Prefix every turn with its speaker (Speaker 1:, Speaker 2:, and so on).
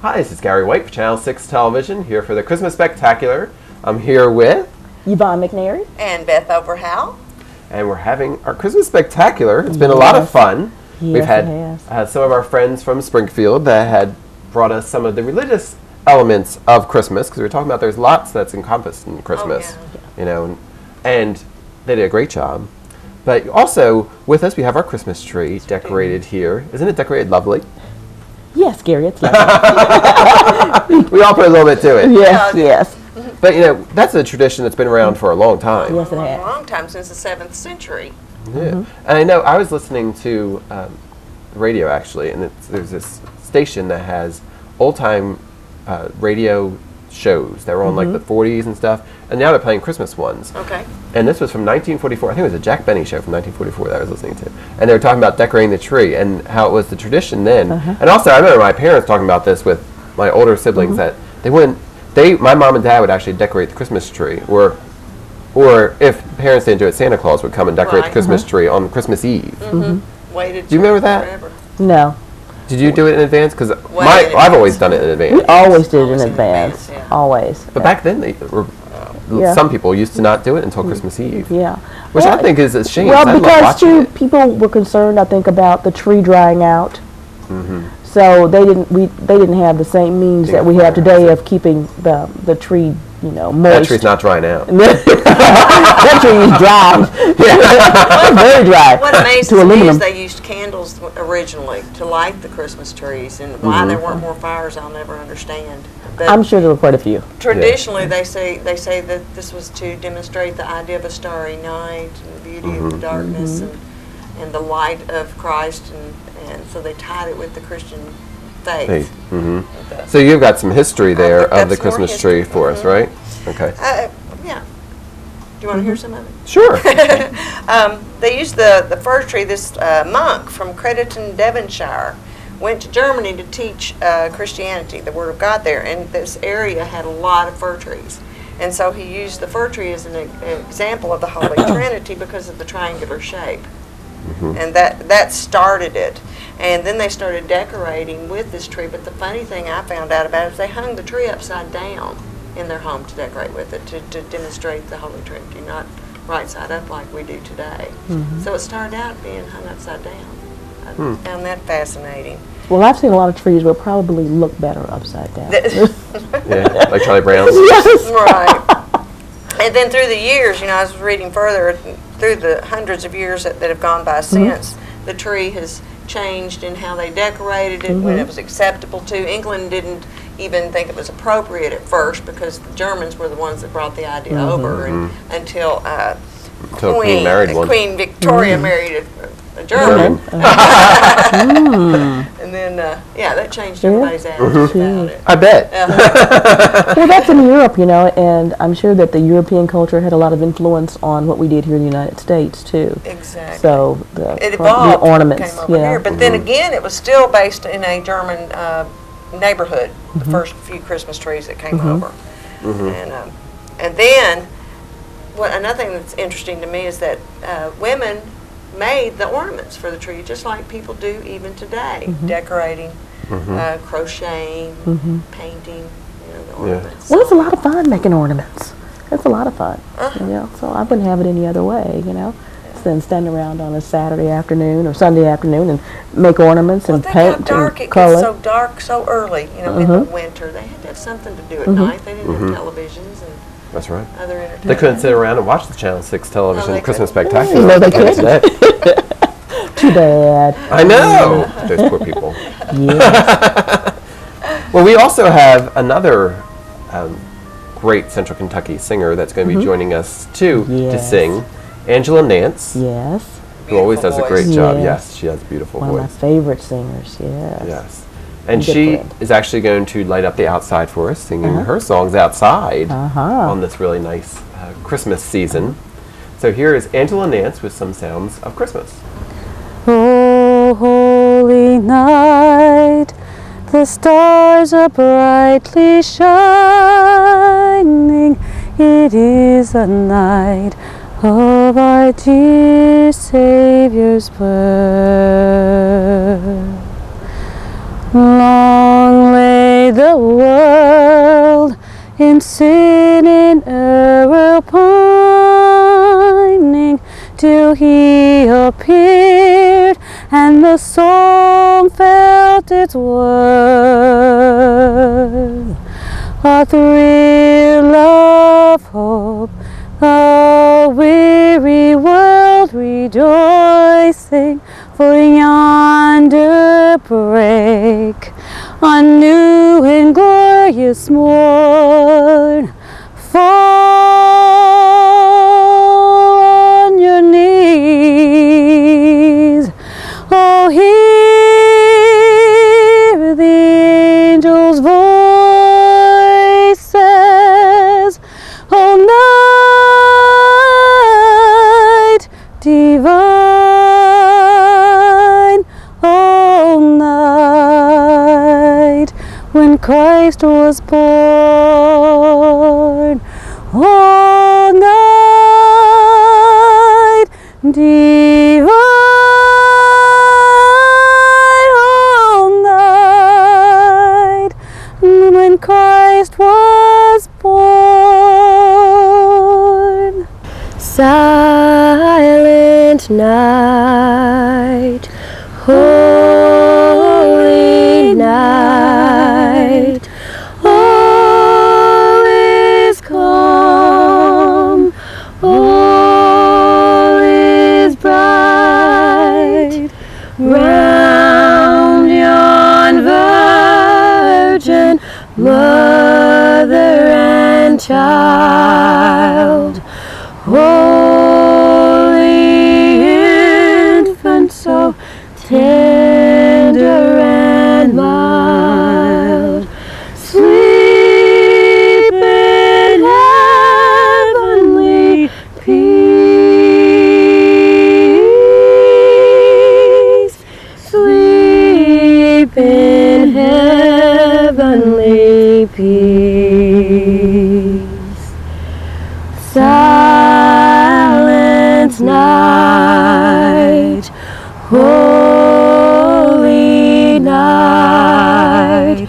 Speaker 1: Hi, this is Gary White for Channel 6 Television, here for the Christmas Spectacular. I'm here with
Speaker 2: Yvonne McNary
Speaker 3: and Beth Overhowl.
Speaker 1: And we're having our Christmas Spectacular. It's been a lot of fun.
Speaker 2: Yes,
Speaker 1: We've had some of our friends from Springfield that had brought us some of the religious elements of Christmas, because we were talking about there's lots that's encompassed in Christmas, and they did a great job. But also, with us, we have our Christmas tree decorated here. Isn't it decorated lovely?
Speaker 2: Yes, Gary, it's lovely.
Speaker 1: We all put a little bit to it.
Speaker 2: Yes, yes.
Speaker 1: But, that's a tradition that's been around for a long time.
Speaker 2: Yes, it
Speaker 3: A
Speaker 2: has.
Speaker 3: long time, since the 7th century.
Speaker 1: Yeah. And I know, I was listening to radio, actually, and there's this station that has old-time radio shows that were on, like, the 40s and stuff, and now they're playing Christmas ones.
Speaker 3: Okay.
Speaker 1: And this was from 1944. I think it was a Jack Benny show from 1944 that I was listening to. And they were talking about decorating the tree and how it was the tradition then. And also, I remember my parents talking about this with my older siblings, that my mom and dad would actually decorate the Christmas tree, or if parents didn't do it, Santa Claus would come and decorate the Christmas tree on Christmas Eve.
Speaker 3: Waited.
Speaker 1: Do you remember that?
Speaker 3: Forever.
Speaker 2: No,
Speaker 1: Did you do it in advance? Because I've always done it in advance.
Speaker 2: we always did it
Speaker 3: Always
Speaker 2: in
Speaker 3: in
Speaker 2: advance.
Speaker 3: advance, yeah.
Speaker 2: Always.
Speaker 1: But back then,
Speaker 2: Yeah.
Speaker 1: some people used to not do it until Christmas Eve.
Speaker 2: Yeah.
Speaker 1: Which I think is a shame.
Speaker 2: Well,
Speaker 1: I love
Speaker 2: because
Speaker 1: watching
Speaker 2: too,
Speaker 1: it.
Speaker 2: people were concerned, I think, about the tree drying out. So they didn't have the same means that we have today of keeping the tree,
Speaker 1: That
Speaker 2: moist.
Speaker 1: tree's not drying out.
Speaker 2: That tree is dry. Very dry.
Speaker 3: What amazes
Speaker 2: To
Speaker 3: me
Speaker 2: aluminum.
Speaker 3: is they used candles originally to light the Christmas trees, and why there weren't more fires, I'll never understand. But
Speaker 2: I'm sure there were quite a few.
Speaker 3: traditionally, they say that this was to demonstrate the idea of a starry night and the beauty of the darkness and the light of Christ, and so they tied it with the Christian faith.
Speaker 1: So you've got some history there
Speaker 3: I've got
Speaker 1: of the
Speaker 3: some more
Speaker 1: Christmas tree
Speaker 3: history.
Speaker 1: for us, right? Okay.
Speaker 3: Yeah. Do you want to hear some of it?
Speaker 1: Sure.
Speaker 3: They used the fir tree. This monk from Crediton, Devonshire, went to Germany to teach Christianity, the Word of God there, and this area had a lot of fir trees. And so he used the fir tree as an example of the Holy Trinity because of the triangular shape. And that started it. And then they started decorating with this tree. But the funny thing I found out about it is they hung the tree upside down in their home to decorate with it, to demonstrate the Holy Trinity, not right side up like we do today. So it started out being hung upside down. I found that fascinating.
Speaker 2: Well, I've seen a lot of trees will probably look better upside down.
Speaker 1: Yeah, like Charlie Brown's.
Speaker 2: Yes.
Speaker 3: Right. And then through the years, I was reading further, through the hundreds of years that have gone by since, the tree has changed in how they decorated it, when it was acceptable to. England didn't even think it was appropriate at first because the Germans were the ones that brought the idea over, and until
Speaker 1: Queen married one.
Speaker 3: Queen Victoria married a German. And then, that changed everybody's attitude about it.
Speaker 1: I bet.
Speaker 2: Well, that's in Europe, and I'm sure that the European culture had a lot of influence on what we did here in the United States, too.
Speaker 3: Exactly.
Speaker 2: So
Speaker 3: It
Speaker 2: the
Speaker 3: evolved,
Speaker 2: ornaments,
Speaker 3: came over here. But then again, it was still based in a German neighborhood, the first few Christmas trees that came over. And then, another thing that's interesting to me is that women made the ornaments for the tree, just like people do even today, decorating, crocheting, painting, the ornaments.
Speaker 2: Well, it's a lot of fun making ornaments. It's a lot of fun. So I wouldn't have it any other way, than stand around on a Saturday afternoon or Sunday afternoon and make ornaments and
Speaker 3: Think how
Speaker 2: paint
Speaker 3: dark
Speaker 2: and
Speaker 3: it
Speaker 2: color.
Speaker 3: gets so dark so early, in the winter. They had to have something to do at night. They didn't have televisions and
Speaker 1: That's right.
Speaker 3: other entertainment.
Speaker 1: They couldn't sit around and watch the Channel 6 television
Speaker 3: No, they
Speaker 1: Christmas
Speaker 3: couldn't.
Speaker 1: Spectacular.
Speaker 2: No, they couldn't.
Speaker 1: Today.
Speaker 2: Too bad.
Speaker 1: I know. Those poor people.
Speaker 2: Yeah.
Speaker 1: Well, we also have another great Central Kentucky singer that's going to be joining us, too, to
Speaker 2: Yes.
Speaker 1: sing. Angela Nance,
Speaker 2: Yes.
Speaker 1: who always does a
Speaker 3: Beautiful
Speaker 1: great
Speaker 3: voice.
Speaker 1: job.
Speaker 2: Yes.
Speaker 1: Yes, she has a beautiful
Speaker 2: One of my
Speaker 1: voice.
Speaker 2: favorite singers, yes.
Speaker 1: Yes. And
Speaker 2: Good
Speaker 1: she
Speaker 2: friend.
Speaker 1: is actually going to light up the outside for us, singing her songs outside on this really nice Christmas season. So here is Angela Nance with some sounds of Christmas.
Speaker 4: O holy night, the stars are brightly shining. It is the night of our dear Savior's birth. Long lay the world in sin and error pining, till he appeared and the song felt its worth. A thrill of hope, the weary world rejoicing, for yonder break a new and glorious morn. Fall on your knees, oh, hear the angels' voices, oh, night divine, oh, night when Christ was born, oh, night divine, oh, night when Christ was born. Silent night, holy night, all is calm, all is bright, round yon virgin mother and child, holy infant, so tender and mild, sleep in heavenly peace, sleep in heavenly peace. Silent night, holy night,